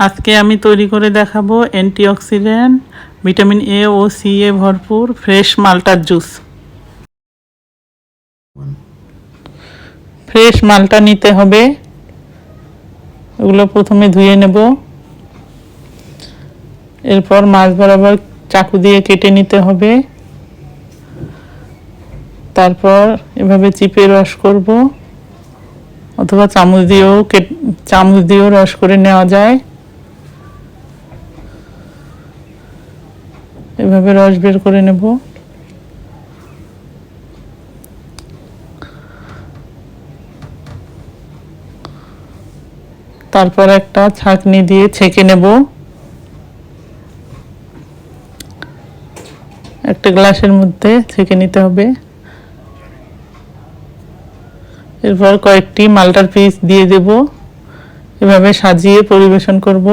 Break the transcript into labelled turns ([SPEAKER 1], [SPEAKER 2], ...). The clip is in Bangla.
[SPEAKER 1] আজকে আমি তৈরি করে দেখাবো অ্যান্টিঅক্সিডেন্ট ভিটামিন এ ও সি এ ভরপুর ফ্রেশ মাল্টার জুস। ফ্রেশ মালটা নিতে হবে, এগুলো প্রথমে ধুয়ে নেব, এরপর মাছ বরাবর চাকু দিয়ে কেটে নিতে হবে, তারপর এভাবে চিপে রস করব, অথবা চামচ দিয়েও রস করে নেওয়া যায়। এভাবে রস বের করে নেব। তারপর একটা ছাঁকনি দিয়ে ছেঁকে নেব। একটা গ্লাসের মধ্যে ছেঁকে নিতে হবে। এরপর কয়েকটি মাল্টার পিস দিয়ে দেব, এভাবে সাজিয়ে পরিবেশন করব।